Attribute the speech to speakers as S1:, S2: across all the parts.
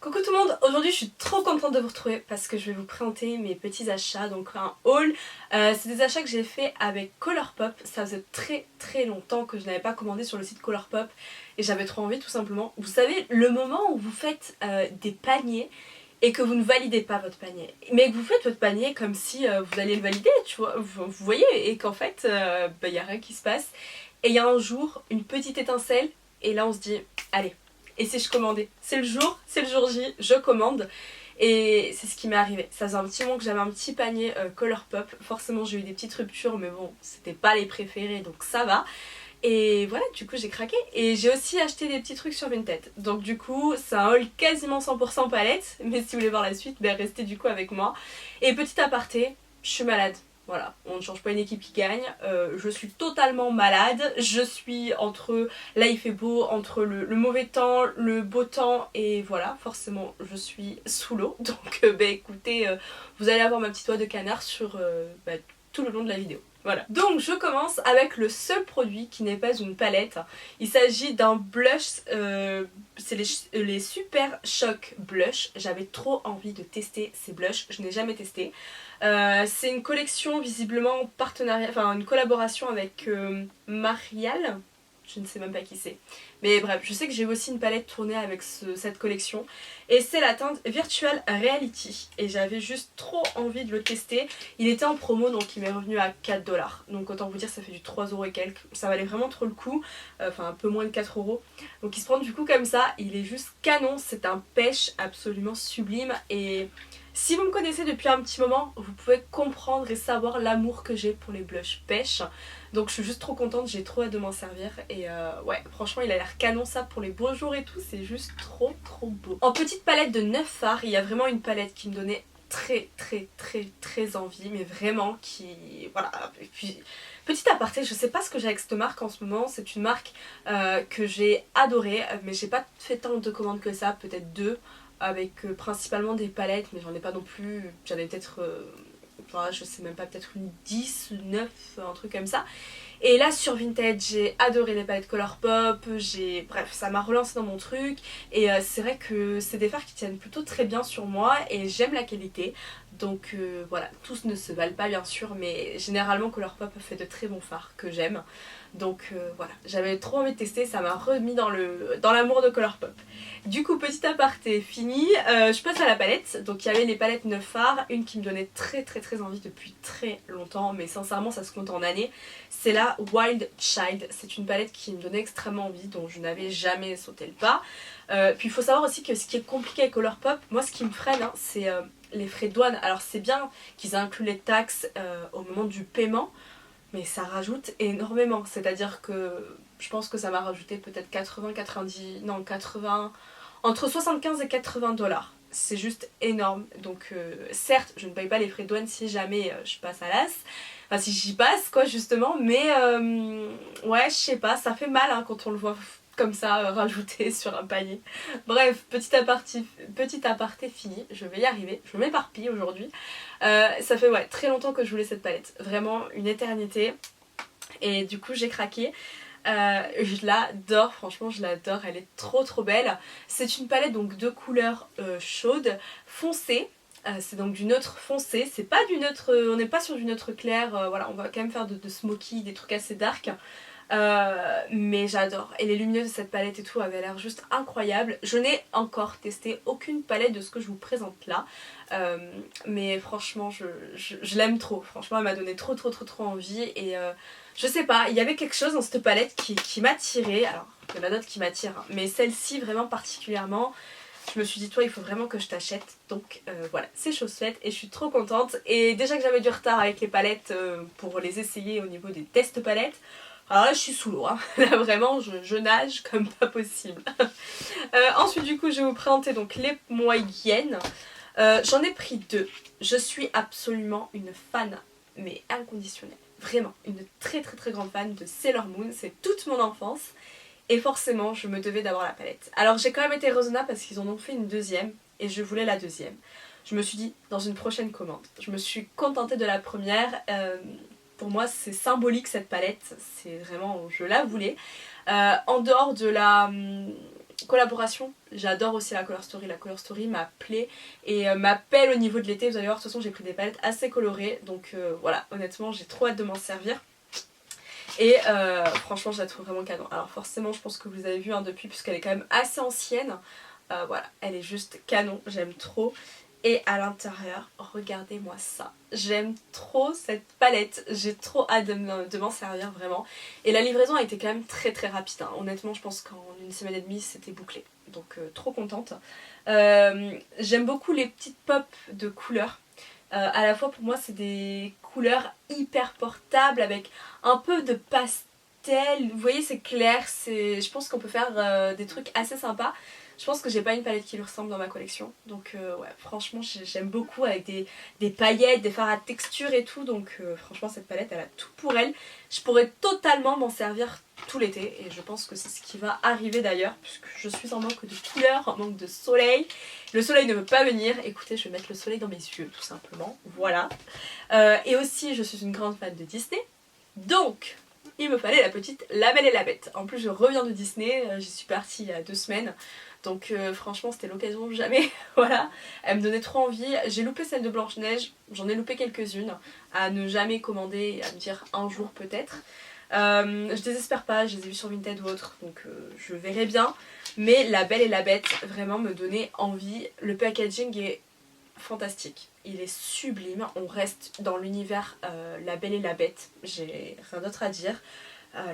S1: Coucou tout le monde, aujourd'hui je suis trop contente de vous retrouver parce que je vais vous présenter mes petits achats, donc un haul. C'est des achats que j'ai fait avec Colourpop. Ça faisait très longtemps que je n'avais pas commandé sur le site Colourpop et j'avais trop envie tout simplement. Vous savez, le moment où vous faites des paniers et que vous ne validez pas votre panier, mais que vous faites votre panier comme si vous alliez le valider, tu vois, vous voyez, et qu'en fait y a rien qui se passe. Et il y a un jour, une petite étincelle et là on se dit, allez. Et si je commandais? C'est le jour J, je commande. Et c'est ce qui m'est arrivé. Ça faisait un petit moment que j'avais un petit panier Colourpop. Forcément j'ai eu des petites ruptures mais bon, c'était pas les préférés donc ça va. Et voilà, du coup j'ai craqué. Et j'ai aussi acheté des petits trucs sur Vinted. Donc du coup c'est un haul quasiment 100% palette. Mais si vous voulez voir la suite, ben restez du coup avec moi. Et petit aparté, je suis malade. Voilà, on ne change pas une équipe qui gagne. Je suis totalement malade. Je suis entre, là il fait beau, entre le mauvais temps, le beau temps et voilà, forcément je suis sous l'eau. Donc bah écoutez, vous allez avoir ma petite oie de canard sur tout le long de la vidéo. Voilà. Donc je commence avec le seul produit qui n'est pas une palette. Il s'agit d'un blush, c'est les Super Shock Blush. J'avais trop envie de tester ces blushs, je n'ai jamais testé. C'est une collection visiblement en partenariat, enfin une collaboration avec Marial. Je ne sais même pas qui c'est. Mais bref, je sais que j'ai aussi une palette tournée avec cette collection. Et c'est la teinte Virtual Reality. Et j'avais juste trop envie de le tester. Il était en promo donc il m'est revenu à 4$. Donc autant vous dire ça fait du 3€ et quelques. Ça valait vraiment trop le coup. Enfin un peu moins de 4€. Donc il se prend du coup comme ça. Il est juste canon. C'est un pêche absolument sublime. Et si vous me connaissez depuis un petit moment, vous pouvez comprendre et savoir l'amour que j'ai pour les blushs pêche. Donc je suis juste trop contente, j'ai trop hâte de m'en servir. Et ouais, franchement il a l'air canon ça pour les beaux jours et tout, c'est juste trop beau. En petite palette de 9 fards, il y a vraiment une palette qui me donnait très envie, mais vraiment qui... Voilà. Et puis, petit aparté, je sais pas ce que j'ai avec cette marque en ce moment, c'est une marque que j'ai adorée, mais j'ai pas fait tant de commandes que ça, peut-être 2, avec principalement des palettes, mais j'en ai pas non plus, j'en ai peut-être... Enfin, je sais même pas, peut-être une 10, 9, un truc comme ça. Et là sur Vinted, j'ai adoré les palettes Colourpop, bref, ça m'a relancé dans mon truc. Et c'est vrai que c'est des fards qui tiennent plutôt très bien sur moi et j'aime la qualité. Donc voilà, tous ne se valent pas bien sûr, mais généralement Colourpop fait de très bons fards que j'aime. Donc voilà, j'avais trop envie de tester, ça m'a remis dans l'amour de Colourpop. Du coup, petit aparté fini, je passe à la palette. Donc il y avait les palettes 9 fards, une qui me donnait très envie depuis très longtemps, mais sincèrement ça se compte en années. C'est la Wild Child, c'est une palette qui me donnait extrêmement envie, dont je n'avais jamais sauté le pas. Puis il faut savoir aussi que ce qui est compliqué avec Colourpop, moi ce qui me freine, hein, c'est les frais de douane. Alors c'est bien qu'ils incluent les taxes au moment du paiement, mais ça rajoute énormément, c'est-à-dire que je pense que ça m'a rajouté peut-être 80, entre 75 et 80$. C'est juste énorme, donc certes je ne paye pas les frais de douane si jamais je passe à l'as, enfin si j'y passe quoi justement, mais ouais je sais pas, ça fait mal hein, quand on le voit comme ça rajouté sur un panier. Bref, petit aparté fini, je vais y arriver, je m'éparpille aujourd'hui. Ça fait ouais, très longtemps que je voulais cette palette, vraiment une éternité, et du coup j'ai craqué. Je l'adore, franchement je l'adore, elle est trop belle. C'est une palette donc de couleurs chaudes, foncées. C'est donc du neutre foncé, c'est pas du neutre, on n'est pas sur du neutre clair, voilà, on va quand même faire de smoky, des trucs assez dark. Mais j'adore, et les lumineuses de cette palette et tout avaient l'air juste incroyable. Je n'ai encore testé aucune palette de ce que je vous présente là, mais franchement je l'aime trop, franchement elle m'a donné trop envie. Et je sais pas, il y avait quelque chose dans cette palette qui m'attirait. Alors il y en a d'autres qui m'attirent hein, mais celle-ci vraiment particulièrement, je me suis dit toi il faut vraiment que je t'achète. Donc voilà, c'est chose faite et je suis trop contente. Et déjà que j'avais du retard avec les palettes pour les essayer au niveau des tests palettes, alors là je suis sous l'eau, hein. Là vraiment je nage comme pas possible. Ensuite du coup je vais vous présenter donc les moyennes. J'en ai pris 2. Je suis absolument une fan, mais inconditionnelle. Vraiment, une très grande fan de Sailor Moon, c'est toute mon enfance. Et forcément je me devais d'avoir la palette. Alors j'ai quand même été raisonnable parce qu'ils en ont fait une deuxième et je voulais la deuxième. Je me suis dit dans une prochaine commande. Je me suis contentée de la première. Pour moi c'est symbolique cette palette, c'est vraiment, je la voulais. En dehors de collaboration, j'adore aussi la Color Story. La Color Story m'appelait et m'appelle au niveau de l'été. Vous allez voir, de toute façon j'ai pris des palettes assez colorées. Donc voilà, honnêtement j'ai trop hâte de m'en servir. Et franchement je la trouve vraiment canon. Alors forcément je pense que vous les avez vu hein, depuis, puisqu'elle est quand même assez ancienne. Voilà, elle est juste canon, j'aime trop. Et à l'intérieur, regardez-moi ça. J'aime trop cette palette, j'ai trop hâte de m'en servir vraiment. Et la livraison a été quand même très très rapide. Hein. Honnêtement, je pense qu'en une semaine et demie, c'était bouclé. Donc trop contente. J'aime beaucoup les petites pops de couleurs. À la fois pour moi, c'est des couleurs hyper portables avec un peu de pastel. Vous voyez, c'est clair. Je pense qu'on peut faire des trucs assez sympas. Je pense que j'ai pas une palette qui lui ressemble dans ma collection. Donc ouais, franchement j'aime beaucoup avec des paillettes, des fards à texture et tout. Donc franchement cette palette elle a tout pour elle. Je pourrais totalement m'en servir tout l'été. Et je pense que c'est ce qui va arriver d'ailleurs. Puisque je suis en manque de couleurs, en manque de soleil. Le soleil ne veut pas venir. Écoutez, je vais mettre le soleil dans mes yeux tout simplement. Voilà. Et aussi je suis une grande fan de Disney. Donc il me fallait la petite La Belle et la Bête. En plus je reviens de Disney. J'y suis partie il y a 2 semaines. Donc franchement c'était l'occasion jamais, voilà, elle me donnait trop envie. J'ai loupé celle de Blanche-Neige, j'en ai loupé quelques-unes, à ne jamais commander et à me dire un jour peut-être. Je désespère pas, je les ai vues sur Vinted ou autre, donc je verrai bien. Mais La Belle et la Bête vraiment me donnait envie, le packaging est fantastique, il est sublime, on reste dans l'univers La Belle et la Bête, j'ai rien d'autre à dire.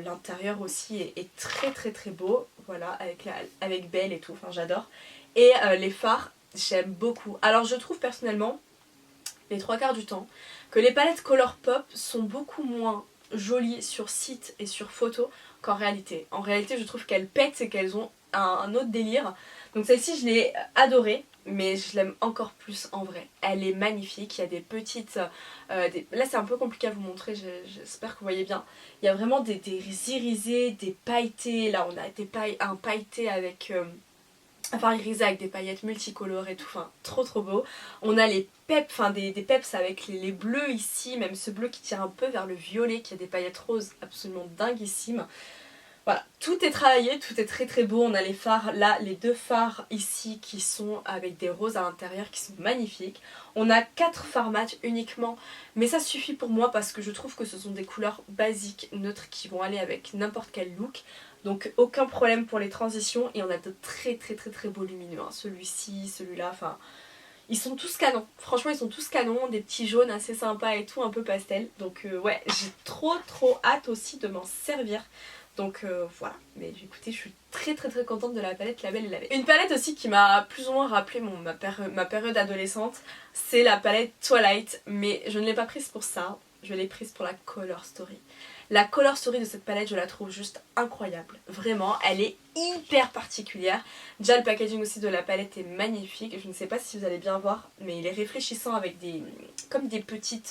S1: L'intérieur aussi est très très très beau, voilà, avec Belle et tout, enfin j'adore. Et les fards, j'aime beaucoup. Alors je trouve personnellement, les 3/4 du temps, que les palettes Colourpop sont beaucoup moins jolies sur site et sur photo qu'en réalité. En réalité je trouve qu'elles pètent et qu'elles ont un autre délire. Donc celle-ci je l'ai adorée, mais je l'aime encore plus en vrai. Elle est magnifique, il y a des petites... Là c'est un peu compliqué à vous montrer, j'espère que vous voyez bien. Il y a vraiment des irisés, des pailletés. Là on a un pailleté avec... Enfin irisé avec des paillettes multicolores et tout, enfin trop trop beau. On a les peps, enfin des peps avec les bleus ici, même ce bleu qui tire un peu vers le violet, qui a des paillettes roses absolument dinguissimes. Voilà, tout est travaillé, tout est très très beau. On a les fards là, les 2 fards ici qui sont avec des roses à l'intérieur qui sont magnifiques. On a 4 fards mat uniquement, mais ça suffit pour moi parce que je trouve que ce sont des couleurs basiques, neutres, qui vont aller avec n'importe quel look. Donc aucun problème pour les transitions et on a de très très très très beaux lumineux. Hein. Celui-ci, celui-là, enfin... Ils sont tous canons, franchement ils sont tous canons, des petits jaunes assez sympas et tout, un peu pastel. Donc ouais, j'ai trop hâte aussi de m'en servir. Donc voilà, mais écoutez je suis très très très contente de la palette La Belle et la Bête. Une palette aussi qui m'a plus ou moins rappelé ma période adolescente, c'est la palette Twilight, mais je ne l'ai pas prise pour ça, je l'ai prise pour la Color Story. La Color Story de cette palette je la trouve juste incroyable, vraiment, elle est hyper particulière. Déjà le packaging aussi de la palette est magnifique, je ne sais pas si vous allez bien voir, mais il est réfléchissant avec comme des petits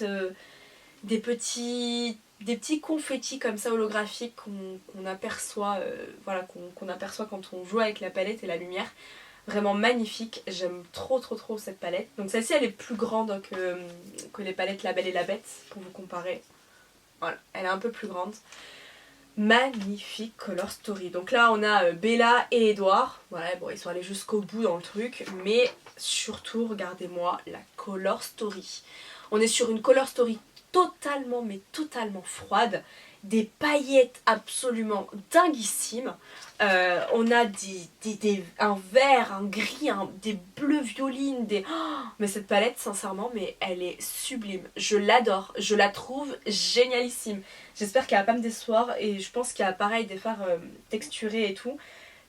S1: confettis comme ça holographiques qu'on aperçoit, voilà, qu'on aperçoit quand on joue avec la palette et la lumière. Vraiment magnifique, j'aime trop cette palette. Donc celle-ci elle est plus grande que les palettes La Belle et la Bête pour vous comparer. Voilà, elle est un peu plus grande. Magnifique Color Story. Donc là on a Bella et Edouard. Voilà, bon ils sont allés jusqu'au bout dans le truc. Mais surtout regardez-moi la Color Story. On est sur une Color Story totalement mais totalement froide, des paillettes absolument dinguissimes, on a un vert, un gris, des bleus violines, mais cette palette sincèrement mais elle est sublime, je l'adore, je la trouve génialissime. J'espère qu'elle va pas me décevoir et je pense qu'il y a pareil des fards texturés et tout.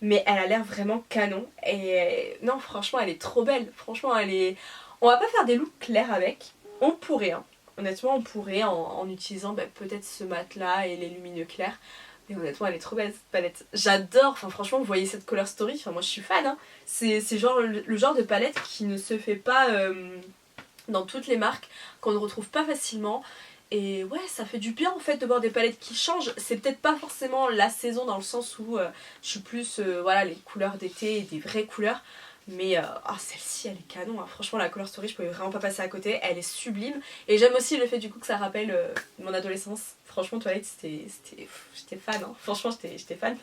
S1: Mais elle a l'air vraiment canon et non franchement elle est trop belle, franchement elle est... On va pas faire des looks clairs avec, on pourrait hein. Honnêtement on pourrait en utilisant peut-être ce mat là et les lumineux clairs. Mais honnêtement elle est trop belle cette palette. J'adore, enfin franchement vous voyez cette Color Story, enfin moi je suis fan hein. C'est genre le genre de palette qui ne se fait pas dans toutes les marques, qu'on ne retrouve pas facilement. Et ouais ça fait du bien en fait de voir des palettes qui changent. C'est peut-être pas forcément la saison dans le sens où je suis plus voilà les couleurs d'été et des vraies couleurs. Mais celle-ci elle est canon, hein. Franchement la Color Story je pouvais vraiment pas passer à côté, elle est sublime. Et j'aime aussi le fait du coup que ça rappelle mon adolescence. Franchement Twilight j'étais fan, hein. Franchement j'étais fan.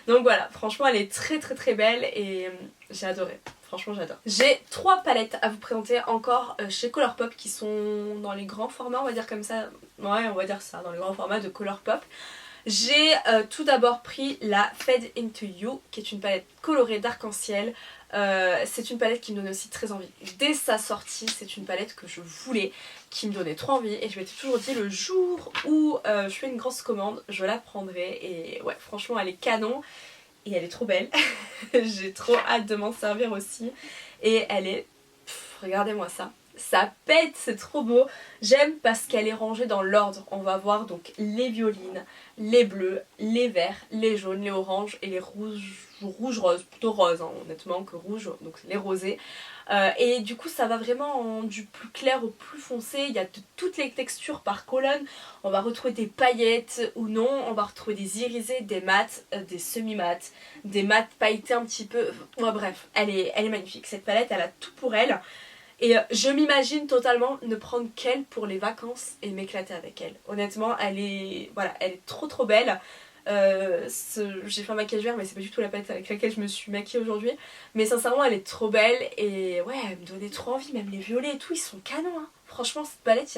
S1: Donc voilà, franchement elle est très belle et j'ai adoré. Franchement j'adore. J'ai 3 palettes à vous présenter encore chez Colourpop qui sont dans les grands formats, on va dire comme ça. Ouais on va dire ça, dans les grands formats de Colourpop. J'ai tout d'abord pris la Fade Into You qui est une palette colorée d'arc-en-ciel. C'est une palette qui me donne aussi très envie. Dès sa sortie, c'est une palette que je voulais, qui me donnait trop envie et je m'étais toujours dit le jour où je fais une grosse commande, je la prendrai et ouais franchement elle est canon et elle est trop belle. J'ai trop hâte de m'en servir aussi et elle est... regardez-moi ça. Ça pète, c'est trop beau. J'aime parce qu'elle est rangée dans l'ordre. On va voir donc les violines, les bleus, les verts, les jaunes, les oranges et les rouges-roses. Plutôt rose, hein, honnêtement, que rouge, donc les rosés. Et du coup ça va vraiment du plus clair au plus foncé. Il y a de toutes les textures par colonne. On va retrouver des paillettes ou non. On va retrouver des irisés, des mats, des semi-mats, des mats pailletés un petit peu. Ouais, bref, elle est magnifique. Cette palette, elle a tout pour elle. Et je m'imagine totalement ne prendre qu'elle pour les vacances et m'éclater avec elle. Honnêtement, elle est trop belle. J'ai fait un maquillage vert mais c'est pas du tout la palette avec laquelle je me suis maquillée aujourd'hui. Mais sincèrement elle est trop belle et ouais elle me donnait trop envie. Même les violets et tout ils sont canons, hein. Franchement cette palette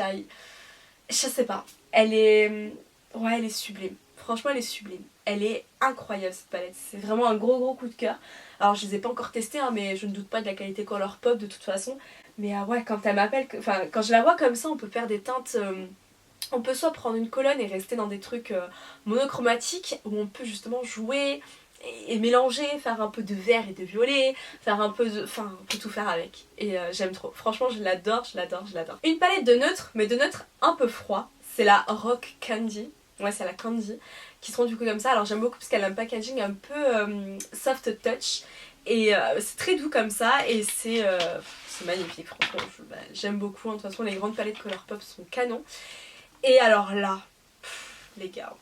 S1: je sais pas. Elle est sublime. Franchement elle est sublime. Elle est incroyable cette palette. C'est vraiment un gros coup de cœur. Alors je les ai pas encore testées hein, mais je ne doute pas de la qualité Colourpop de toute façon. Mais ouais quand elle m'appelle, enfin quand je la vois comme ça on peut faire des teintes... on peut soit prendre une colonne et rester dans des trucs monochromatiques où on peut justement jouer et mélanger, faire un peu de vert et de violet, faire un peu de... enfin on peut tout faire avec. Et j'aime trop. Franchement je l'adore. Une palette de neutre, mais de neutre un peu froid, c'est la Rock Candy. Ouais c'est la Candy qui se rend du coup comme ça. Alors j'aime beaucoup parce qu'elle a un packaging un peu soft touch. Et c'est très doux comme ça et c'est magnifique franchement. J'aime beaucoup. De toute façon les grandes palettes Colourpop sont canons. Et alors là, les gars,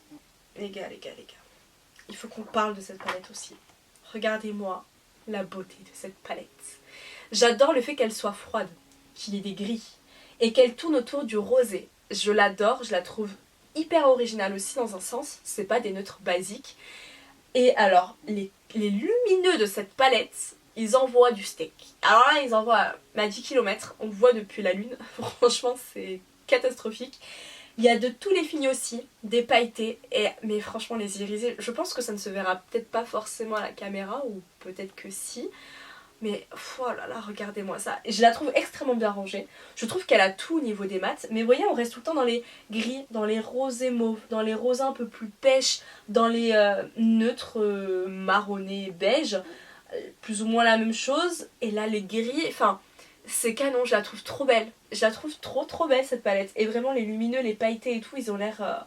S1: il faut qu'on parle de cette palette aussi. Regardez-moi la beauté de cette palette. J'adore le fait qu'elle soit froide, qu'il y ait des gris et qu'elle tourne autour du rosé. Je l'adore, je la trouve hyper originale aussi dans un sens, c'est pas des neutres basiques. Et alors, les lumineux de cette palette, ils envoient du steak. Alors là, ils envoient à 10 km, on voit depuis la lune, franchement c'est catastrophique. Il y a de tous les finis aussi, des pailletés, mais franchement les irisés, je pense que ça ne se verra peut-être pas forcément à la caméra, ou peut-être que si. Mais oh là là, regardez-moi ça. Et je la trouve extrêmement bien rangée. Je trouve qu'elle a tout au niveau des mats. Mais vous voyez, on reste tout le temps dans les gris, dans les rosés mauves, dans les rosés un peu plus pêches, dans les neutres marronnés beige. Plus ou moins la même chose. Et là, les gris, enfin... c'est canon, je la trouve trop belle. Je la trouve trop belle cette palette. Et vraiment les lumineux, les pailletés et tout, ils ont l'air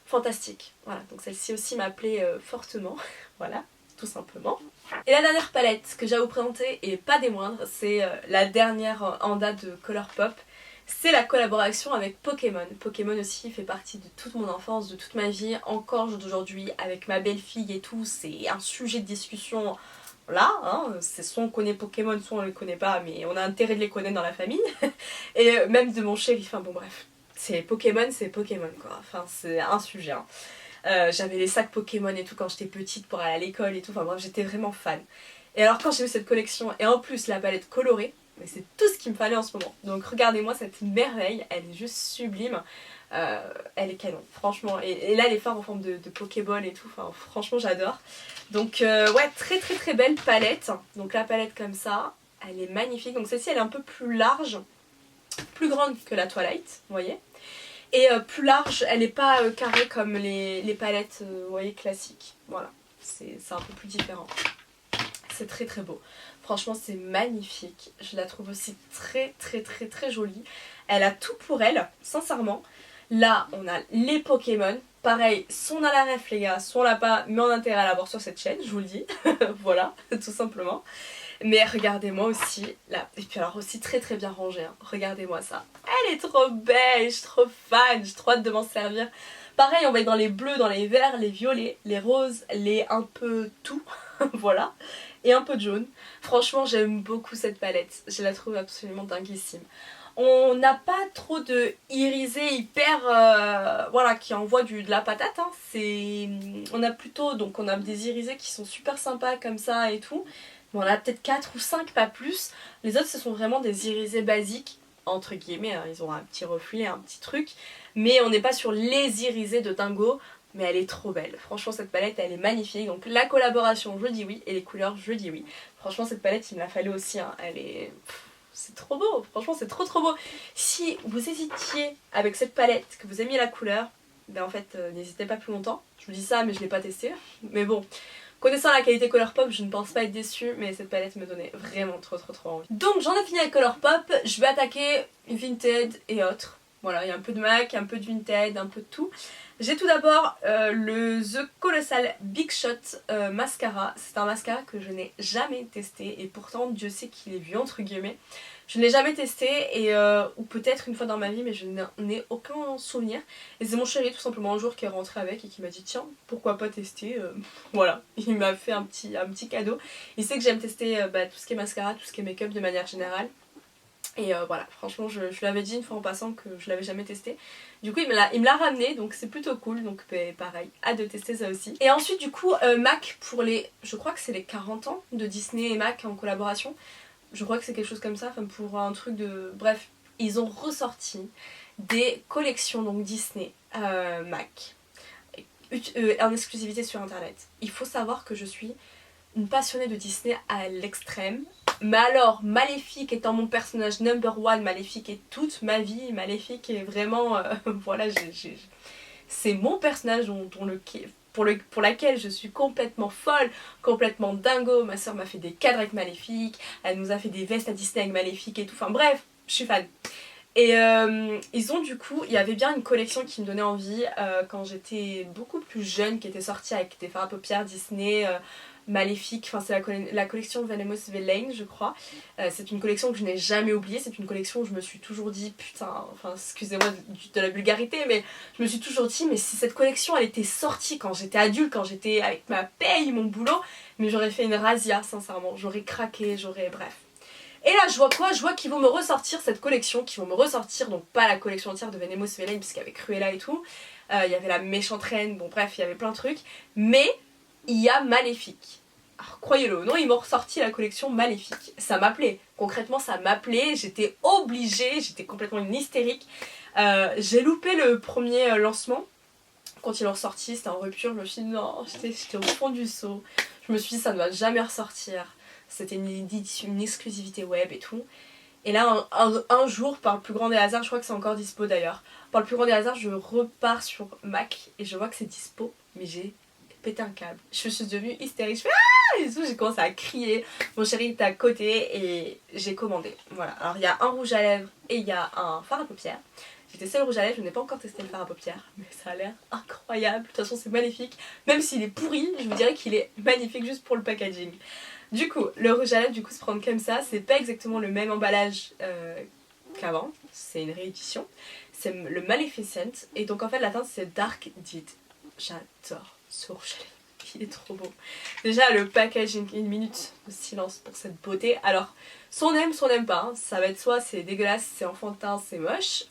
S1: fantastiques. Voilà, donc celle-ci aussi m'a plu fortement. Voilà, tout simplement. Et la dernière palette que j'ai à vous présenter, et pas des moindres, c'est la dernière en date de Colourpop. C'est la collaboration avec Pokémon. Pokémon aussi fait partie de toute mon enfance, de toute ma vie. Encore d'aujourd'hui, avec ma belle-fille et tout, c'est un sujet de discussion... là, hein, c'est soit on connaît Pokémon, soit on les connaît pas, mais on a intérêt de les connaître dans la famille. Et même de mon chéri, enfin bon bref. C'est Pokémon quoi, enfin c'est un sujet. Hein. J'avais les sacs Pokémon et tout quand j'étais petite pour aller à l'école et tout, enfin bref j'étais vraiment fan. Et alors quand j'ai vu cette collection, et en plus la palette colorée, mais c'est tout ce qu'il me fallait en ce moment. Donc regardez-moi cette merveille, elle est juste sublime. Elle est canon, franchement. Et là les phares en forme de Pokéball et tout, enfin franchement j'adore. Donc ouais, très belle palette. Donc la palette comme ça, elle est magnifique. Donc celle-ci elle est un peu plus large, plus grande que la Twilight, vous voyez. Et plus large, elle n'est pas carrée comme les palettes, vous voyez, classiques. Voilà, c'est un peu plus différent. C'est très beau. Franchement c'est magnifique. Je la trouve aussi très jolie. Elle a tout pour elle, sincèrement. Là on a les Pokémon. Pareil, soit on a la ref les gars, soit on l'a pas, mais on a intérêt à l'avoir sur cette chaîne, je vous le dis. Voilà, tout simplement. Mais regardez-moi aussi, là, et puis alors aussi très bien rangée, hein. Regardez-moi ça. Elle est trop belle, je suis trop fan, j'ai trop hâte de m'en servir. Pareil, on va être dans les bleus, dans les verts, les violets, les roses, les un peu tout, voilà. et un peu de jaune. Franchement j'aime beaucoup cette palette, je la trouve absolument dinguissime. On n'a pas trop de irisé hyper voilà, qui envoie de la patate hein. On a plutôt donc on a des irisés qui sont super sympas comme ça et tout. Mais on a peut-être 4 ou 5 pas plus. Les autres ce sont vraiment des irisés basiques entre guillemets hein. Ils ont un petit reflet, un petit truc, mais on n'est pas sur les irisés de dingo. Mais elle est trop belle, franchement cette palette elle est magnifique. Donc la collaboration je dis oui et les couleurs je dis oui. Franchement cette palette il me l'a fallu aussi hein. Elle est... c'est trop beau, franchement c'est trop beau. Si vous hésitiez avec cette palette, que vous aimiez la couleur, ben en fait n'hésitez pas plus longtemps. Je vous dis ça mais je l'ai pas testé. Mais bon, connaissant la qualité Colourpop, je ne pense pas être déçue, mais cette palette me donnait vraiment trop envie. Donc j'en ai fini avec Colourpop, je vais attaquer Vinted et autres. Voilà, il y a un peu de MAC, un peu de Vinted, un peu de tout. J'ai tout d'abord le The Colossal Big Shot mascara. C'est un mascara que je n'ai jamais testé et pourtant Dieu sait qu'il est vieux entre guillemets. Je ne l'ai jamais testé et ou peut-être une fois dans ma vie mais je n'en ai aucun souvenir. Et c'est mon chéri tout simplement un jour qui est rentré avec et qui m'a dit tiens pourquoi pas tester. Voilà, il m'a fait un petit cadeau. Il sait que j'aime tester tout ce qui est mascara, tout ce qui est make-up de manière générale. Et voilà, franchement je l'avais dit une fois en passant que je l'avais jamais testé. Du coup il me l'a ramené donc c'est plutôt cool. Donc pareil, hâte de tester ça aussi. Et ensuite du coup MAC pour les... je crois que c'est les 40 ans de Disney et MAC en collaboration. Je crois que c'est quelque chose comme ça, enfin pour un truc de... Bref, ils ont ressorti des collections donc Disney MAC en exclusivité sur internet. Il faut savoir que je suis une passionnée de Disney à l'extrême. Mais alors, Maléfique étant mon personnage number one, Maléfique est toute ma vie, Maléfique est vraiment... voilà, c'est mon personnage pour laquelle je suis complètement folle, complètement dingo. Ma soeur m'a fait des cadres avec Maléfique, elle nous a fait des vestes à Disney avec Maléfique et tout, enfin bref, je suis fan. Et ils ont du coup, il y avait bien une collection qui me donnait envie quand j'étais beaucoup plus jeune, qui était sortie avec des fards à paupières Disney, Maléfique, enfin c'est la collection Venomous Villain je crois. C'est une collection que je n'ai jamais oubliée, c'est une collection où je me suis toujours dit putain, enfin excusez-moi de la vulgarité, mais je me suis toujours dit mais si cette collection elle était sortie quand j'étais adulte, quand j'étais avec ma paye, mon boulot, mais j'aurais fait une razzia sincèrement, j'aurais craqué, bref. Et là je vois quoi? Je vois qu'ils vont me ressortir cette collection, qu'ils vont me ressortir donc pas la collection entière de Venomous Villain puisqu'il y avait Cruella et tout, il y avait la méchante reine, bon bref il y avait plein de trucs, mais il y a Maléfique. Alors croyez-le ou non, ils m'ont ressorti la collection Maléfique. Ça m'appelait, concrètement ça m'appelait, j'étais obligée, j'étais complètement une hystérique. J'ai loupé le premier lancement. Quand ils l'ont ressorti, c'était en rupture, je me suis dit non, j'étais au fond du seau. Je me suis dit ça ne va jamais ressortir. C'était une exclusivité web et tout. Et là un jour, par le plus grand des hasards, je crois que c'est encore dispo d'ailleurs, par le plus grand des hasards je repars sur Mac et je vois que c'est dispo, mais j'ai pété un câble. Je suis devenue hystérique, je fais ah et tout, j'ai commencé à crier. Mon chéri était à côté et j'ai commandé. Voilà, alors il y a un rouge à lèvres et il y a un fard à paupières. J'ai testé le rouge à lèvres, je n'ai pas encore testé le fard à paupières, mais ça a l'air incroyable. De toute façon c'est magnifique, même s'il est pourri, je vous dirais qu'il est magnifique juste pour le packaging. Du coup, le rouge à lèvres du coup se prend comme ça, c'est pas exactement le même emballage qu'avant, c'est une réédition. C'est le Maleficent et donc en fait la teinte c'est Dark Deed. J'adore ce rouge à lèvres, il est trop beau. Déjà le packaging, une minute de silence pour cette beauté. Alors, soit on aime pas, hein. Ça va être soit c'est dégueulasse, c'est enfantin, c'est moche.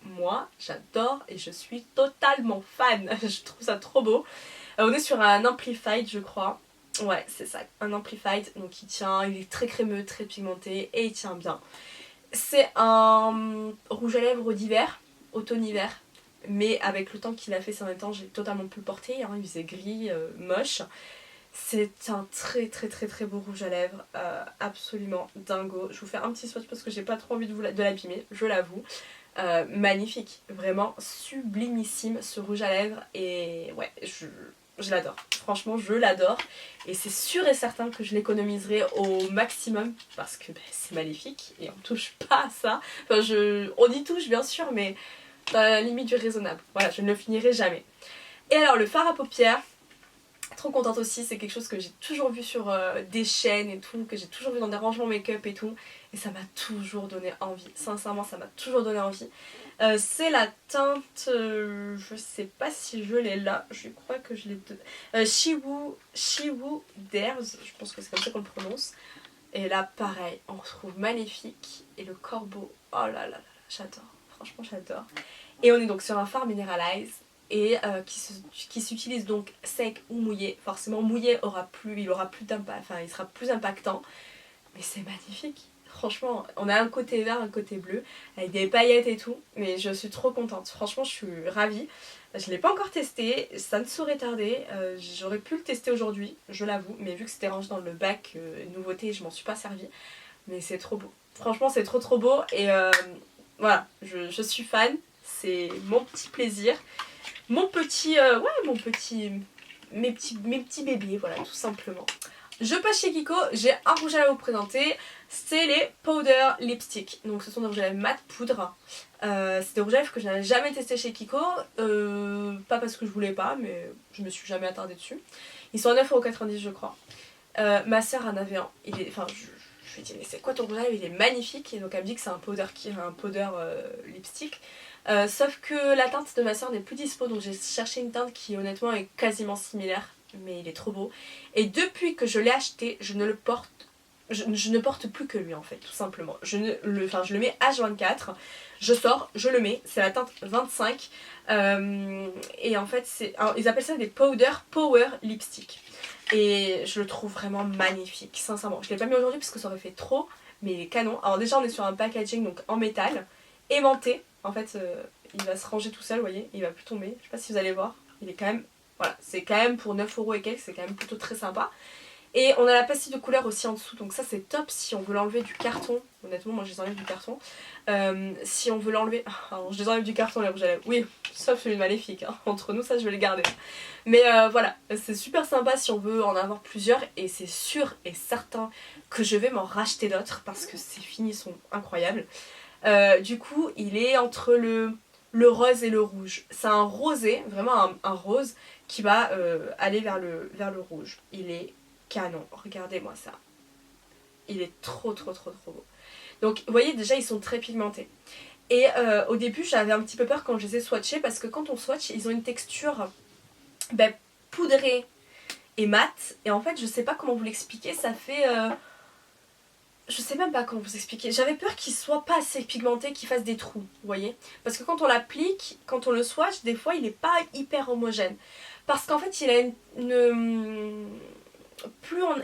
S1: Moi, j'adore et je suis totalement fan, je trouve ça trop beau. On est sur un Amplified je crois. Ouais, c'est ça, un Amplified, donc il tient, il est très crémeux, très pigmenté et il tient bien. C'est un rouge à lèvres d'hiver, automne-hiver. Mais avec le temps qu'il a fait ces derniers temps, j'ai totalement pu le porter, hein, il faisait gris, moche. C'est un très beau rouge à lèvres, absolument dingo. Je vous fais un petit swatch parce que j'ai pas trop envie de l'abîmer, je l'avoue. Magnifique, vraiment sublimissime ce rouge à lèvres et ouais, je l'adore. Franchement, je l'adore et c'est sûr et certain que je l'économiserai au maximum parce que c'est maléfique et on touche pas à ça. Enfin, on y touche bien sûr, mais dans la limite du raisonnable. Voilà, je ne le finirai jamais. Et alors le fard à paupières, trop contente aussi, c'est quelque chose que j'ai toujours vu sur des chaînes et tout, que j'ai toujours vu dans des rangements make-up et tout, et ça m'a toujours donné envie, sincèrement ça m'a toujours donné envie. C'est la teinte, je sais pas si je l'ai là, je crois que je l'ai Shiwu Dares, je pense que c'est comme ça qu'on le prononce. Et là pareil, on retrouve magnifique, et le corbeau, oh là là là, j'adore, franchement j'adore. Et on est donc sur un fard Mineralize, et qui s'utilise donc sec ou mouillé. Forcément mouillé il aura plus d'impact, enfin il sera plus impactant, mais c'est magnifique. Franchement, on a un côté vert, un côté bleu, avec des paillettes et tout, mais je suis trop contente. Franchement, je suis ravie. Je ne l'ai pas encore testé, ça ne saurait tarder. J'aurais pu le tester aujourd'hui, je l'avoue, mais vu que c'était rangé dans le bac nouveauté, je m'en suis pas servie. Mais c'est trop beau. Franchement, c'est trop beau, et voilà, je suis fan. C'est mon petit plaisir. Mon petit, mes petits bébés, voilà, tout simplement. Je passe chez Kiko, j'ai un rouge à lèvres à vous présenter, c'est les Powder Lipstick. Donc ce sont des rouges à lèvres mat poudre. C'est des rouges à lèvres que je n'avais jamais testé chez Kiko, pas parce que je voulais pas, mais je me suis jamais attardée dessus. Ils sont à 9,90 € je crois. Ma soeur en avait un, je lui ai dit mais c'est quoi ton rouge à lèvres, il est magnifique, et donc elle me dit que c'est un powder lipstick. Sauf que la teinte de ma soeur n'est plus dispo, donc j'ai cherché une teinte qui honnêtement est quasiment similaire, mais il est trop beau. Et depuis que je l'ai acheté, je ne porte plus que lui en fait, tout simplement. Je le mets H24, je sors, je le mets, c'est la teinte 25, et en fait ils appellent ça des powder power lipstick. Et je le trouve vraiment magnifique, sincèrement. Je ne l'ai pas mis aujourd'hui parce que ça aurait fait trop, mais il est canon. Alors déjà on est sur un packaging donc en métal, aimanté. En fait il va se ranger tout seul, vous voyez, il va plus tomber. Je sais pas si vous allez voir, il est quand même, voilà, c'est quand même pour 9 € et quelques, c'est quand même plutôt très sympa. Et on a la pastille de couleur aussi en dessous, donc ça c'est top si on veut l'enlever du carton. Honnêtement moi je les enlève du carton. Si on veut l'enlever, alors je les enlève du carton les rouges à lèvres, oui, sauf celui de Maléfique, hein. Entre nous ça je vais le garder. Mais voilà, c'est super sympa si on veut en avoir plusieurs, et c'est sûr et certain que je vais m'en racheter d'autres parce que ces finis sont incroyables. Du coup il est entre le rose et le rouge. C'est un rosé, vraiment un rose qui va aller vers le rouge. Il est canon, regardez-moi ça. Il est trop beau. Donc vous voyez déjà ils sont très pigmentés. Et au début j'avais un petit peu peur quand je les ai swatchés, parce que quand on swatch ils ont une texture poudrée et mat. Et en fait je sais pas comment vous l'expliquer, ça fait... je sais même pas comment vous expliquer. J'avais peur qu'il soit pas assez pigmenté, qu'il fasse des trous, vous voyez. Parce que quand on l'applique, quand on le swatch, des fois il est pas hyper homogène. Parce qu'en fait il a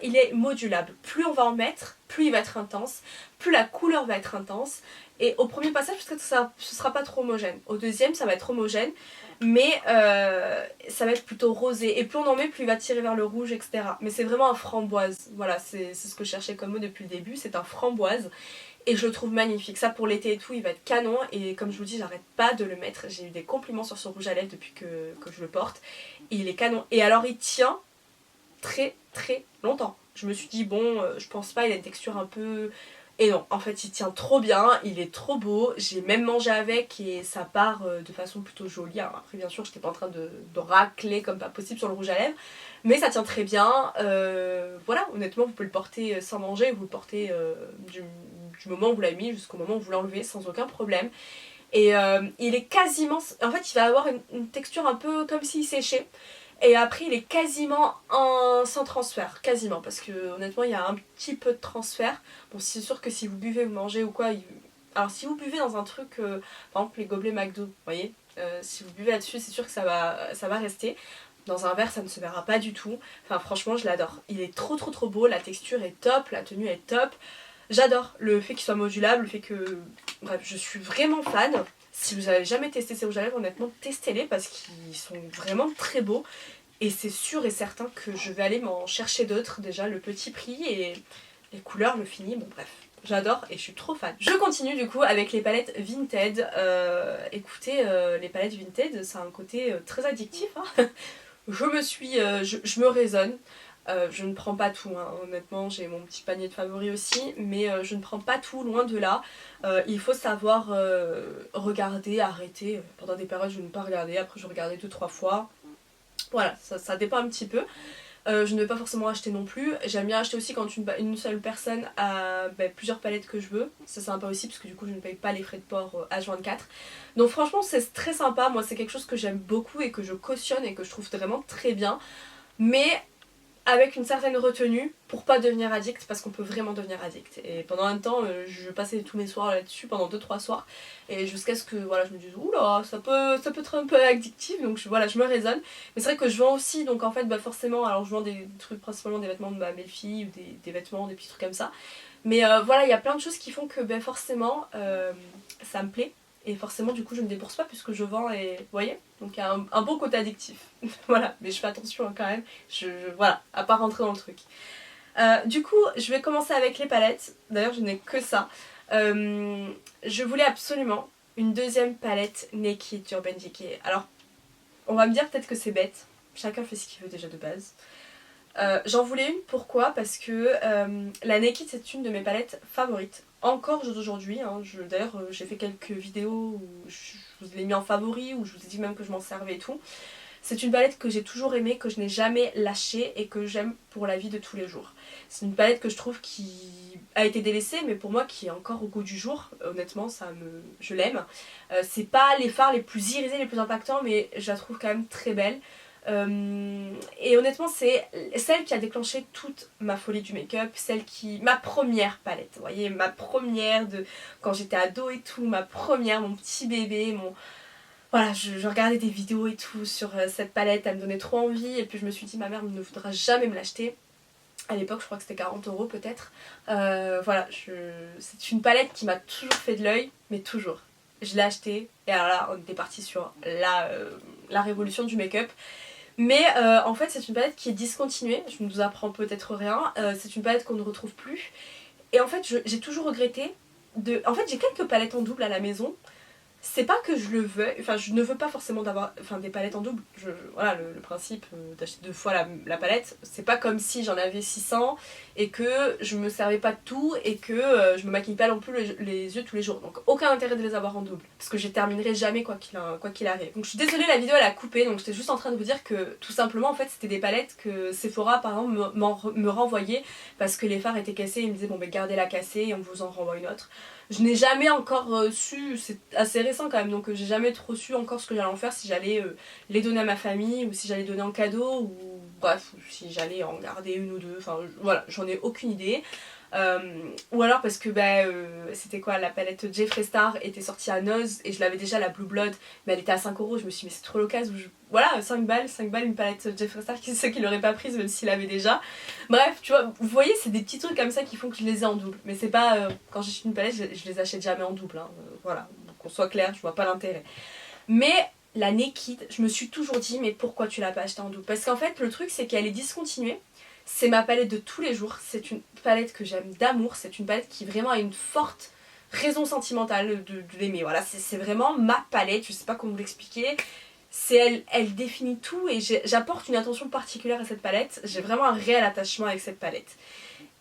S1: il est modulable. Plus on va en mettre, plus il va être intense, plus la couleur va être intense. Et au premier passage, peut-être que ce sera pas trop homogène. Au deuxième, ça va être homogène, mais ça va être plutôt rosé. Et plus on en met, plus il va tirer vers le rouge, etc. Mais c'est vraiment un framboise. Voilà, c'est ce que je cherchais comme mot depuis le début. C'est un framboise. Et je le trouve magnifique. Ça pour l'été et tout, il va être canon. Et comme je vous dis, j'arrête pas de le mettre. J'ai eu des compliments sur ce rouge à lèvres depuis que je le porte. Et il est canon. Et alors il tient très longtemps. Je me suis dit bon, je pense pas, il a une texture un peu... Et non, en fait il tient trop bien, il est trop beau, j'ai même mangé avec et ça part de façon plutôt jolie. Alors après bien sûr j'étais pas en train de racler comme pas possible sur le rouge à lèvres, mais ça tient très bien. Voilà, honnêtement vous pouvez le porter sans manger, vous le portez du moment où vous l'avez mis jusqu'au moment où vous l'enlevez sans aucun problème. Et il est quasiment... En fait il va avoir une texture un peu comme s'il séchait. Et après il est quasiment sans transfert, quasiment, parce que honnêtement il y a un petit peu de transfert. Bon c'est sûr que si vous buvez, vous mangez ou quoi, alors si vous buvez dans un truc, par exemple les gobelets McDo, vous voyez, si vous buvez là-dessus c'est sûr que ça va rester. Dans un verre ça ne se verra pas du tout, enfin franchement je l'adore. Il est trop beau, la texture est top, la tenue est top. J'adore le fait qu'il soit modulable, le fait que... Bref, je suis vraiment fan. Si vous n'avez jamais testé ces rouges à lèvres, honnêtement, testez-les parce qu'ils sont vraiment très beaux. Et c'est sûr et certain que je vais aller m'en chercher d'autres. Déjà, le petit prix et les couleurs, le fini, bon bref. J'adore et je suis trop fan. Je continue du coup avec les palettes Vinted. Écoutez, les palettes Vinted, ça a un côté très addictif. Hein. Je me raisonne. Je ne prends pas tout, hein. Honnêtement j'ai mon petit panier de favoris aussi, mais je ne prends pas tout, loin de là. Il faut savoir regarder, arrêter. Pendant des périodes je ne vais pas regarder, après je regardais 2-3 fois. Voilà, ça dépend un petit peu. Je ne vais pas forcément acheter non plus. J'aime bien acheter aussi quand une seule personne a plusieurs palettes que je veux. C'est sympa aussi parce que du coup je ne paye pas les frais de port H24. Donc franchement c'est très sympa. Moi c'est quelque chose que j'aime beaucoup et que je cautionne et que je trouve vraiment très bien. Mais avec une certaine retenue pour pas devenir addict, parce qu'on peut vraiment devenir addict. Et pendant un temps, je passais tous mes soirs là-dessus, pendant 2-3 soirs, et jusqu'à ce que voilà, je me dise oula, ça peut être un peu addictif, donc voilà, je me raisonne. Mais c'est vrai que je vends aussi, donc en fait, forcément, alors je vends des trucs, principalement des vêtements de ma belle-fille, ou des vêtements, des petits trucs comme ça. Mais voilà, il y a plein de choses qui font que forcément, ça me plaît. Et forcément, du coup, je ne débourse pas puisque je vends et. Vous voyez. Donc, il y a un bon côté addictif. Voilà, mais je fais attention hein, quand même. Voilà, à pas rentrer dans le truc. Du coup, je vais commencer avec les palettes. D'ailleurs, je n'ai que ça. Je voulais absolument une deuxième palette Naked d'Urban Decay. Alors, on va me dire peut-être que c'est bête. Chacun fait ce qu'il veut déjà de base. J'en voulais une, pourquoi? Parce que la Naked c'est une de mes palettes favorites. Encore d'aujourd'hui, hein. D'ailleurs j'ai fait quelques vidéos où je vous l'ai mis en favori, où je vous ai dit même que je m'en servais et tout. C'est une palette que j'ai toujours aimée, que je n'ai jamais lâchée et que j'aime pour la vie de tous les jours. C'est une palette que je trouve qui a été délaissée, mais pour moi qui est encore au goût du jour. Honnêtement, je l'aime. C'est pas les fards les plus irisés, les plus impactants, mais je la trouve quand même très belle. Et honnêtement c'est celle qui a déclenché toute ma folie du make-up, ma première palette, vous voyez, ma première de quand j'étais ado et tout, ma première, mon petit bébé, voilà, je regardais des vidéos et tout sur cette palette, elle me donnait trop envie et puis je me suis dit ma mère ne voudra jamais me l'acheter. À l'époque je crois que c'était 40 € peut-être. Voilà, c'est une palette qui m'a toujours fait de l'œil, mais toujours. Je l'ai achetée et alors là on était parti sur la révolution du make-up. Mais en fait c'est une palette qui est discontinuée, je ne vous apprends peut-être rien, c'est une palette qu'on ne retrouve plus. Et en fait j'ai toujours regretté En fait j'ai quelques palettes en double à la maison. C'est pas que je le veux, enfin je ne veux pas forcément d'avoir des palettes en double. Voilà le principe d'acheter 2 fois la palette, c'est pas comme si j'en avais 600 et que je me servais pas de tout et que je me maquille pas non plus les yeux tous les jours. Donc aucun intérêt de les avoir en double parce que je les terminerai jamais quoi qu'il arrive. Donc je suis désolée, la vidéo elle a coupé, donc j'étais juste en train de vous dire que tout simplement en fait c'était des palettes que Sephora par exemple me renvoyait parce que les fards étaient cassés. Ils me disaient bon gardez la cassée et on vous en renvoie une autre. Je n'ai jamais encore su, c'est assez récent quand même, donc j'ai jamais trop su encore ce que j'allais en faire, si j'allais les donner à ma famille ou si j'allais donner en cadeau ou bref, si j'allais en garder une ou deux, enfin voilà, j'en ai aucune idée. Ou alors parce que c'était quoi, la palette Jeffree Star était sortie à Noz et je l'avais déjà, la Blue Blood, mais elle était à 5 €. Je me suis dit mais c'est trop l'occasion, voilà, 5 balles une palette Jeffree Star, qui c'est qui l'aurait pas prise même s'il l'avait déjà. Bref, tu vois, vous voyez, c'est des petits trucs comme ça qui font que je les ai en double, mais c'est pas quand j'achète une palette, je les achète jamais en double, hein. Voilà, qu'on soit clair, je vois pas l'intérêt. Mais la Naked, je me suis toujours dit mais pourquoi tu l'as pas achetée en double? Parce qu'en fait le truc c'est qu'elle est discontinuée. C'est ma palette de tous les jours, c'est une palette que j'aime d'amour, c'est une palette qui vraiment a une forte raison sentimentale de l'aimer. Voilà, c'est vraiment ma palette, je sais pas comment vous l'expliquer. Elle définit tout et j'apporte une attention particulière à cette palette. J'ai vraiment un réel attachement avec cette palette.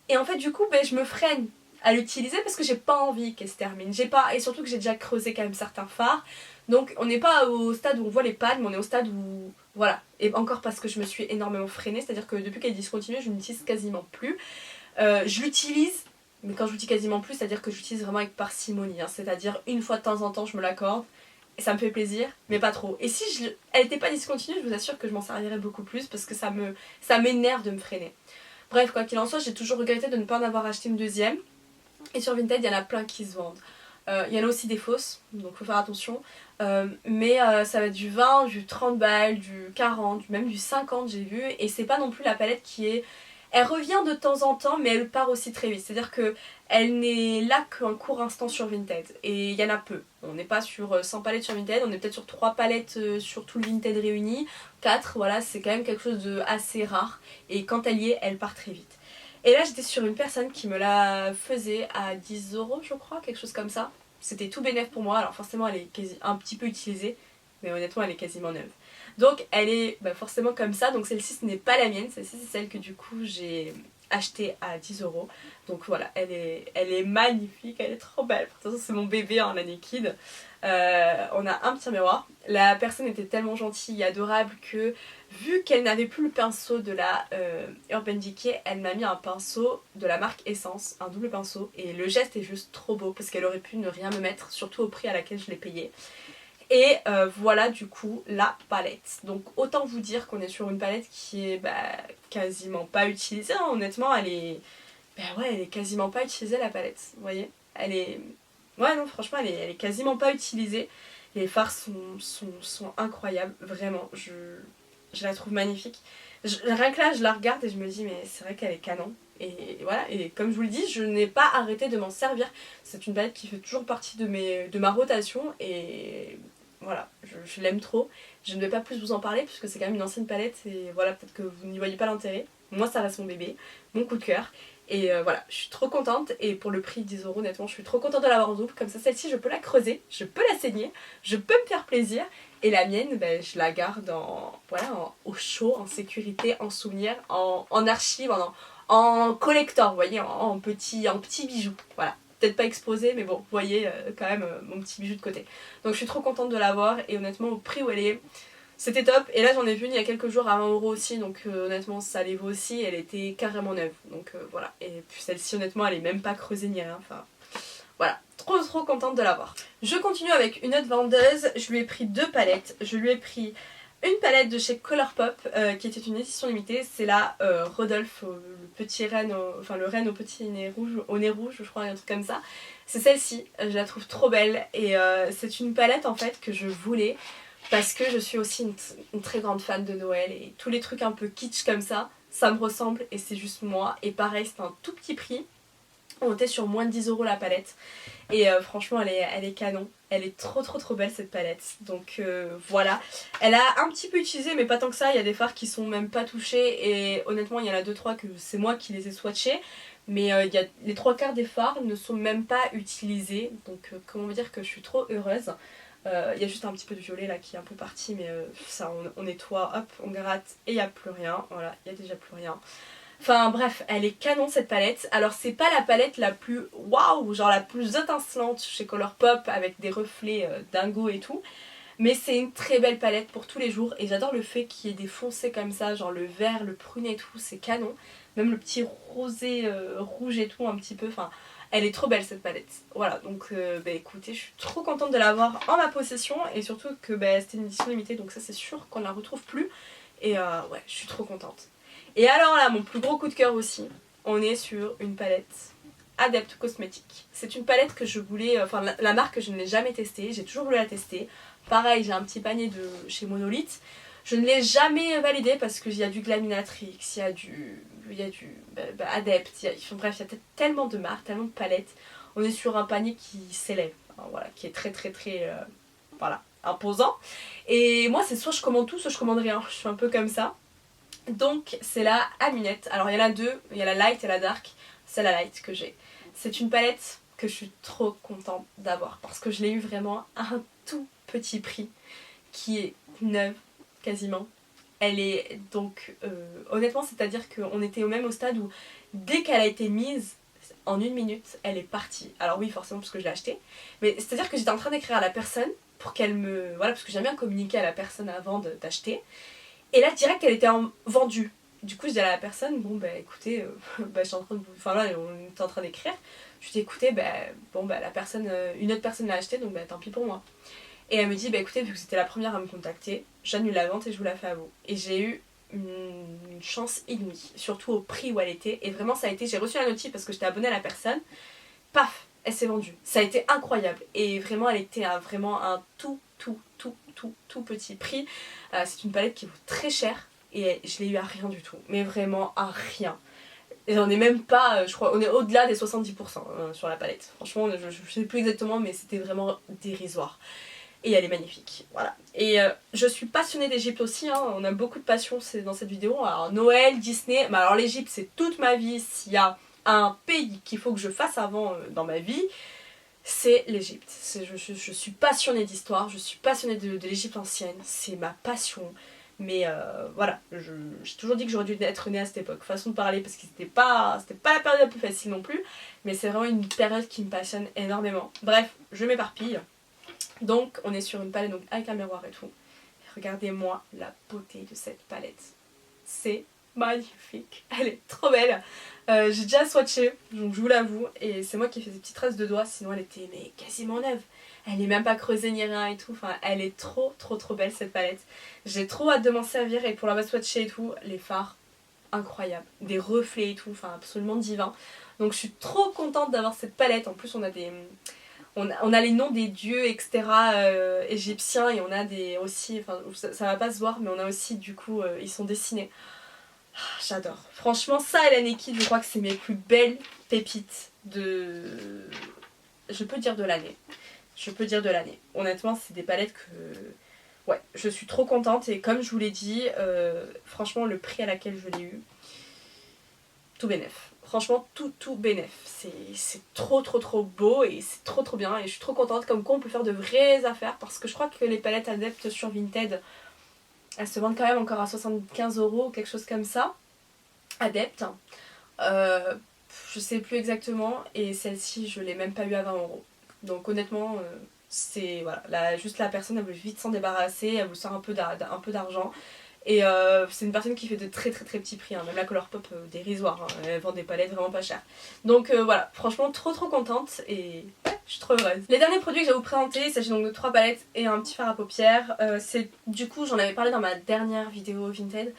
S1: Et en fait du coup je me freine à l'utiliser parce que j'ai pas envie qu'elle se termine. Et surtout que j'ai déjà creusé quand même certains fards. Donc on n'est pas au stade où on voit les pannes, mais on est au stade où voilà, et encore parce que je me suis énormément freinée, c'est à dire que depuis qu'elle est discontinuée je ne l'utilise quasiment plus. Je l'utilise, mais quand je vous dis quasiment plus, c'est à dire que j'utilise vraiment avec parcimonie, hein. C'est à dire une fois de temps en temps je me l'accorde et ça me fait plaisir, mais pas trop. Et si elle n'était pas discontinue, je vous assure que je m'en servirais beaucoup plus parce que ça m'énerve de me freiner. Bref, quoi qu'il en soit, j'ai toujours regretté de ne pas en avoir acheté une deuxième. Et sur Vinted, il y en a plein qui se vendent. Il y en a aussi des fausses, donc faut faire attention. Mais ça va être du 20, du 30 balles, du 40, même du 50 j'ai vu. Et c'est pas non plus la palette qui est... Elle revient de temps en temps, mais elle part aussi très vite. C'est-à-dire que elle n'est là qu'un court instant sur Vinted. Et il y en a peu. On n'est pas sur 100 palettes sur Vinted, on est peut-être sur 3 palettes sur tout le Vinted réuni. 4, voilà, c'est quand même quelque chose de assez rare. Et quand elle y est, elle part très vite. Et là j'étais sur une personne qui me la faisait à 10 € je crois, quelque chose comme ça. C'était tout bénef pour moi, alors forcément elle est un petit peu utilisée, mais honnêtement elle est quasiment neuve. Donc elle est forcément comme ça, donc celle-ci ce n'est pas la mienne, celle-ci c'est celle que du coup j'ai achetée à 10 €. Donc voilà, elle est magnifique, elle est trop belle. De toute façon c'est mon bébé, hein, la Naked. On a un petit miroir. La personne était tellement gentille et adorable que vu qu'elle n'avait plus le pinceau de la Urban Decay, elle m'a mis un pinceau de la marque Essence, un double pinceau, et le geste est juste trop beau parce qu'elle aurait pu ne rien me mettre, surtout au prix à laquelle je l'ai payé. Et voilà du coup la palette. Donc autant vous dire qu'on est sur une palette qui est quasiment pas utilisée, hein. Honnêtement elle est... ouais, elle est quasiment pas utilisée la palette, vous voyez. Elle est... ouais non franchement elle est quasiment pas utilisée. Les fards sont incroyables, vraiment, je la trouve magnifique. Rien que là je la regarde et je me dis mais c'est vrai qu'elle est canon. Et voilà, et comme je vous le dis, je n'ai pas arrêté de m'en servir. C'est une palette qui fait toujours partie de ma rotation et voilà, je l'aime trop. Je ne vais pas plus vous en parler puisque c'est quand même une ancienne palette et voilà, peut-être que vous n'y voyez pas l'intérêt. Moi ça reste mon bébé, mon coup de cœur. Et voilà, je suis trop contente et pour le prix de 10 €, honnêtement, je suis trop contente de l'avoir en double. Comme ça, celle-ci, je peux la creuser, je peux la saigner, je peux me faire plaisir. Et la mienne, je la garde au chaud, en sécurité, en souvenir, en archive, en collector, vous voyez, en petit bijou. Voilà, peut-être pas exposé, mais bon, vous voyez quand même mon petit bijou de côté. Donc je suis trop contente de l'avoir et honnêtement, au prix où elle est, c'était top. Et là j'en ai vu une il y a quelques jours à 20 € aussi, donc honnêtement ça les vaut aussi, elle était carrément neuve. Donc voilà, et puis celle-ci honnêtement elle est même pas creusée ni rien, enfin voilà, trop contente de l'avoir. Je continue avec une autre vendeuse, je lui ai pris 2 palettes, je lui ai pris une palette de chez Colourpop qui était une édition limitée, c'est la Rodolphe, le petit renne, enfin le renne au petit nez rouge, au nez rouge je crois, un truc comme ça. C'est celle-ci, je la trouve trop belle et c'est une palette en fait que je voulais parce que je suis aussi une très grande fan de Noël et tous les trucs un peu kitsch comme ça me ressemble et c'est juste moi. Et pareil, c'est un tout petit prix. On était sur moins de 10 € la palette. Et franchement, elle est canon. Elle est trop belle cette palette. Donc voilà. Elle a un petit peu utilisé, mais pas tant que ça. Il y a des fards qui sont même pas touchés. Et honnêtement, il y en a 2-3 que c'est moi qui les ai swatchés. Mais les 3/4 des fards ne sont même pas utilisés. Donc comment vous dire que je suis trop heureuse. Il y a juste un petit peu de violet là qui est un peu parti, mais ça on nettoie, hop, on gratte et il n'y a plus rien. Voilà, il n'y a déjà plus rien. Enfin bref, elle est canon cette palette. Alors c'est pas la palette la plus waouh, genre la plus étincelante chez Colourpop avec des reflets dingo et tout. Mais c'est une très belle palette pour tous les jours et j'adore le fait qu'il y ait des foncés comme ça, genre le vert, le prunet et tout, c'est canon. Même le petit rosé rouge et tout un petit peu, enfin elle est trop belle cette palette. Voilà, donc écoutez, je suis trop contente de l'avoir en ma possession et surtout que c'était une édition limitée, donc ça c'est sûr qu'on ne la retrouve plus. Et ouais, je suis trop contente. Et alors là, mon plus gros coup de cœur aussi, on est sur une palette Adept Cosmetics. C'est une palette que je voulais, enfin la marque je ne l'ai jamais testée, j'ai toujours voulu la tester. Pareil, j'ai un petit panier de chez Monolith. Je ne l'ai jamais validé parce qu'il y a du Glaminatrix, il y a du Adept, bref, il y a tellement de marques, tellement de palettes. On est sur un panier qui s'élève, hein, voilà, qui est très voilà, imposant. Et moi c'est soit je commande tout, soit je commande rien, je suis un peu comme ça. Donc c'est la Aminette. Alors il y en a 2, il y a la Light et la Dark. C'est la Light que j'ai. C'est une palette que je suis trop contente d'avoir parce que je l'ai eu vraiment à un tout petit prix qui est neuve quasiment. Elle est donc honnêtement, c'est à dire qu'on était au stade où dès qu'elle a été mise en 1 minute elle est partie. Alors oui forcément parce que je l'ai achetée, mais c'est à dire que j'étais en train d'écrire à la personne pour qu'elle me... voilà, parce que j'aime bien communiquer à la personne avant d'acheter. Et là direct elle était vendue. Du coup je dis à la personne, bon écoutez, je suis en train de vous... Enfin là on était en train d'écrire. Je lui dis écoutez, la personne, une autre personne l'a acheté donc tant pis pour moi. Et elle me dit écoutez, vu que c'était la première à me contacter, j'annule la vente et je vous la fais à vous. Et j'ai eu une chance inouïe, surtout au prix où elle était. Et vraiment ça a été, j'ai reçu la notif parce que j'étais abonnée à la personne. Paf, elle s'est vendue. Ça a été incroyable. Et vraiment elle était vraiment un tout petit prix. C'est une palette qui vaut très cher et je l'ai eu à rien du tout, mais vraiment à rien. Et on est même pas, je crois, on est au-delà des 70% sur la palette. Franchement, je sais plus exactement, mais c'était vraiment dérisoire. Et elle est magnifique, voilà. Et je suis passionnée d'Égypte aussi, hein. On a beaucoup de passion dans cette vidéo. Alors Noël, Disney, mais alors l'Égypte c'est toute ma vie. S'il y a un pays qu'il faut que je fasse avant dans ma vie, c'est l'Égypte. Je suis passionnée d'histoire, je suis passionnée de l'Égypte ancienne, c'est ma passion. Mais voilà, j'ai toujours dit que j'aurais dû être née à cette époque. Façon de parler, parce que c'était pas la période la plus facile non plus. Mais c'est vraiment une période qui me passionne énormément. Bref, je m'éparpille. Donc on est sur une palette donc, avec un miroir et tout. Regardez-moi la beauté de cette palette. C'est magnifique. Elle est trop belle. J'ai déjà swatché, donc je vous l'avoue. Et c'est moi qui ai fait des petites traces de doigts, sinon elle était mais quasiment neuve. Elle n'est même pas creusée ni rien et tout. Enfin, elle est trop belle cette palette. J'ai trop hâte de m'en servir et pour la swatcher et tout, les fards incroyables. Des reflets et tout, enfin absolument divin. Donc je suis trop contente d'avoir cette palette. En plus on a des... On a les noms des dieux, etc. Égyptiens et on a des aussi, enfin ça va pas se voir, mais on a aussi du coup, ils sont dessinés. Ah, j'adore. Franchement, ça et la Naked, je crois que c'est mes plus belles pépites de... Je peux dire de l'année. Je peux dire de l'année. Honnêtement, c'est des palettes que... Ouais, je suis trop contente et comme je vous l'ai dit, franchement, le prix à laquelle je l'ai eu, tout bénef. Franchement, tout bénef. C'est trop beau et c'est trop bien et je suis trop contente. Comme quoi, on peut faire de vraies affaires parce que je crois que les palettes Adepte sur Vinted, elles se vendent quand même encore à 75 € ou quelque chose comme ça. Adepte. Je sais plus exactement et celle-ci, je l'ai même pas eu à 20 €. Donc honnêtement, c'est voilà, juste la personne elle veut vite s'en débarrasser, elle vous sort un peu d'argent. Et c'est une personne qui fait de très petits prix, hein. Même la Colourpop dérisoire, hein. Elle vend des palettes vraiment pas chères. Donc voilà, franchement trop contente et ouais, je suis trop heureuse. Les derniers produits que je vais vous présenter, il s'agit donc de 3 palettes et un petit fard à paupières. C'est du coup, j'en avais parlé dans ma dernière vidéo Vinted.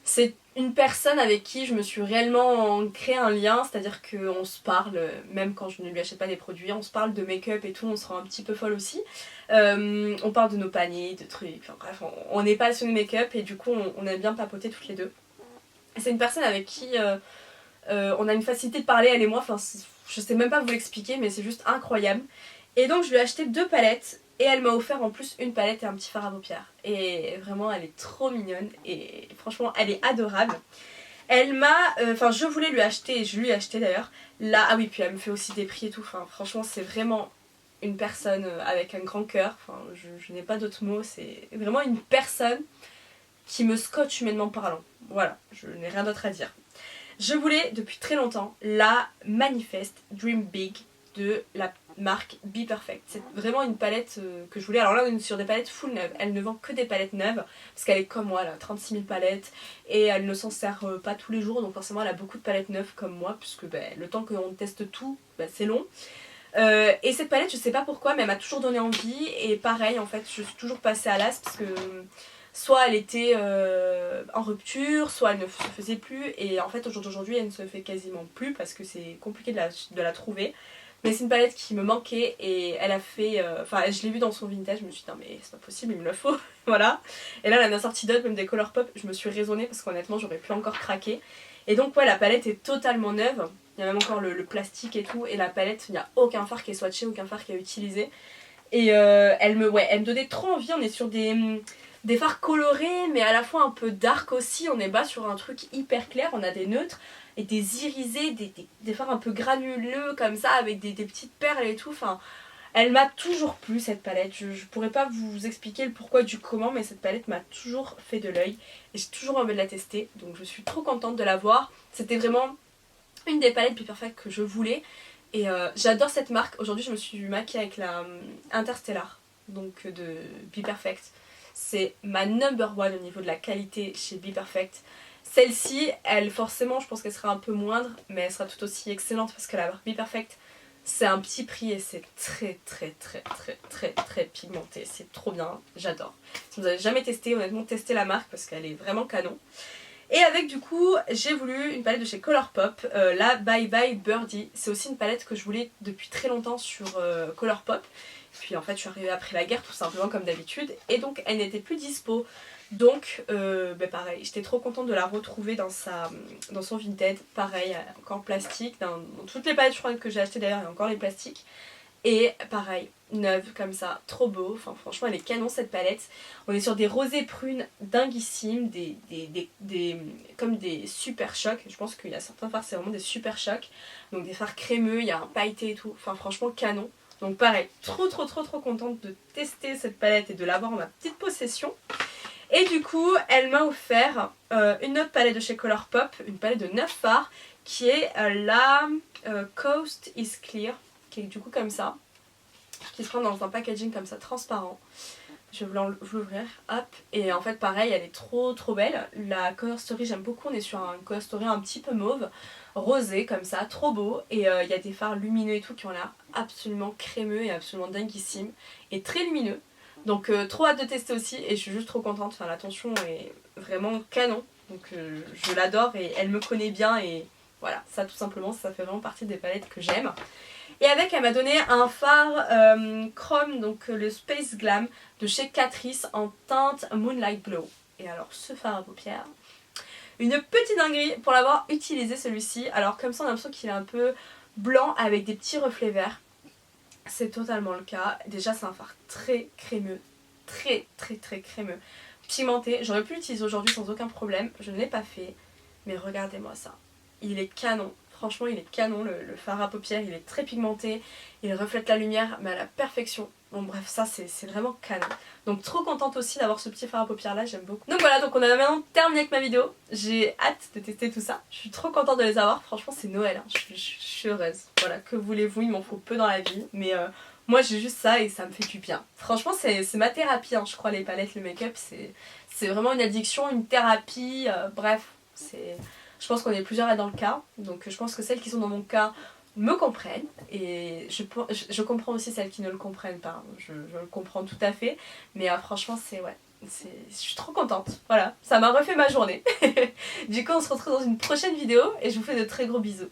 S1: C'est une personne avec qui je me suis réellement créé un lien, c'est-à-dire qu'on se parle, même quand je ne lui achète pas des produits, on se parle de make-up et tout, on se rend un petit peu folle aussi. On parle de nos paniers, de trucs, enfin bref, on est passionnés make-up et du coup on aime bien papoter toutes les deux. C'est une personne avec qui on a une facilité de parler, elle et moi, enfin je sais même pas vous l'expliquer mais c'est juste incroyable. Et donc je lui ai acheté 2 palettes. Et elle m'a offert en plus une palette et un petit fard à paupières. Et vraiment elle est trop mignonne et franchement elle est adorable. Elle m'a... Enfin je voulais lui acheter, et je lui ai acheté d'ailleurs. Là, ah oui puis elle me fait aussi des prix et tout. Enfin franchement c'est vraiment une personne avec un grand cœur. Enfin je n'ai pas d'autres mots. C'est vraiment une personne qui me scotche humainement parlant. Voilà, je n'ai rien d'autre à dire. Je voulais depuis très longtemps la Manifest Dream Big de la marque Be Perfect. C'est vraiment une palette que je voulais. Alors là on est sur des palettes full neuves. Elle ne vend que des palettes neuves parce qu'elle est comme moi, elle a 36 000 palettes et elle ne s'en sert pas tous les jours, donc forcément elle a beaucoup de palettes neuves comme moi puisque le temps qu'on teste tout c'est long. Et cette palette je sais pas pourquoi mais elle m'a toujours donné envie et pareil en fait je suis toujours passée à l'as parce que soit elle était en rupture, soit elle ne se faisait plus et en fait au jour d'aujourd'hui elle ne se fait quasiment plus parce que c'est compliqué de la trouver. Mais c'est une palette qui me manquait et elle a fait... Enfin je l'ai vue dans son vintage, je me suis dit non mais c'est pas possible, il me le faut, voilà. Et là elle en a sorti d'autres, même des Colourpop, je me suis raisonnée parce qu'honnêtement j'aurais pu encore craquer. Et donc ouais la palette est totalement neuve, il y a même encore le plastique et tout, et la palette il n'y a aucun fard qui est swatché, aucun fard qui est utilisé. Et elle me donnait trop envie, on est sur des fards colorés mais à la fois un peu dark aussi, on est bas sur un truc hyper clair, on a des neutres et des irisés, des fards un peu granuleux comme ça avec des petites perles et tout, enfin elle m'a toujours plu cette palette, je pourrais pas vous expliquer le pourquoi du comment mais cette palette m'a toujours fait de l'œil et j'ai toujours envie de la tester donc je suis trop contente de l'avoir, c'était vraiment une des palettes Be Perfect que je voulais et j'adore cette marque. Aujourd'hui je me suis maquillée avec la Interstellar donc de Be Perfect. C'est ma number one au niveau de la qualité chez Be Perfect. Celle-ci, elle forcément, je pense qu'elle sera un peu moindre, mais elle sera tout aussi excellente parce que la marque Be Perfect, c'est un petit prix et c'est très pigmenté. C'est trop bien, j'adore. Si vous n'avez jamais testé, honnêtement, testez la marque parce qu'elle est vraiment canon. Et avec du coup, j'ai voulu une palette de chez Colourpop, la Bye Bye Birdie. C'est aussi une palette que je voulais depuis très longtemps sur Colourpop. Puis en fait je suis arrivée après la guerre tout simplement comme d'habitude et donc elle n'était plus dispo. Donc pareil, j'étais trop contente de la retrouver dans son Vinted. Pareil, encore plastique, dans toutes les palettes je crois que j'ai acheté d'ailleurs il y a encore les plastiques. Et pareil, neuve comme ça, trop beau, enfin franchement elle est canon cette palette. On est sur des rosés prunes dinguissimes, comme des super chocs. Je pense qu'il y a certains fards c'est vraiment des super chocs. Donc des fards crémeux, il y a un pailleté et tout, enfin franchement canon. Donc pareil, trop contente de tester cette palette et de l'avoir en ma petite possession. Et du coup elle m'a offert une autre palette de chez Colourpop, une palette de 9 fards qui est la Coast is Clear, qui est du coup comme ça, qui se prend dans un packaging comme ça transparent. Je vais l'ouvrir, hop, et en fait pareil, elle est trop belle. La Color Story j'aime beaucoup, on est sur un Color Story un petit peu mauve, rosé comme ça, trop beau. Et il y a des fards lumineux et tout qui ont l'air absolument crémeux et absolument dinguissime. Et très lumineux, donc trop hâte de tester aussi et je suis juste trop contente. Enfin, la tension est vraiment canon, donc je l'adore et elle me connaît bien et voilà, ça tout simplement, ça fait vraiment partie des palettes que j'aime. Et avec, elle m'a donné un fard chrome, donc le Space Glam de chez Catrice en teinte Moonlight Glow. Et alors ce fard à paupières, une petite dinguerie pour l'avoir utilisé celui-ci. Alors comme ça on a l'impression qu'il est un peu blanc avec des petits reflets verts. C'est totalement le cas. Déjà c'est un fard très crémeux, très crémeux, pigmenté. J'aurais pu l'utiliser aujourd'hui sans aucun problème, je ne l'ai pas fait. Mais regardez-moi ça, il est canon. Franchement il est canon, le fard à paupières, il est très pigmenté, il reflète la lumière mais à la perfection. Bon bref, ça c'est vraiment canon. Donc trop contente aussi d'avoir ce petit fard à paupières là, j'aime beaucoup. Donc voilà, donc on a maintenant terminé avec ma vidéo. J'ai hâte de tester tout ça. Je suis trop contente de les avoir, franchement c'est Noël, hein. Je suis heureuse. Voilà, que voulez-vous, il m'en faut peu dans la vie. Mais moi j'ai juste ça et ça me fait du bien. Franchement c'est ma thérapie, hein, je crois, les palettes, le make-up, c'est vraiment une addiction, une thérapie, bref, c'est... Je pense qu'on est plusieurs à être dans le cas, donc je pense que celles qui sont dans mon cas me comprennent et je comprends aussi celles qui ne le comprennent pas, je le comprends tout à fait, mais franchement c'est ouais, je suis trop contente, voilà, ça m'a refait ma journée. Du coup on se retrouve dans une prochaine vidéo et je vous fais de très gros bisous.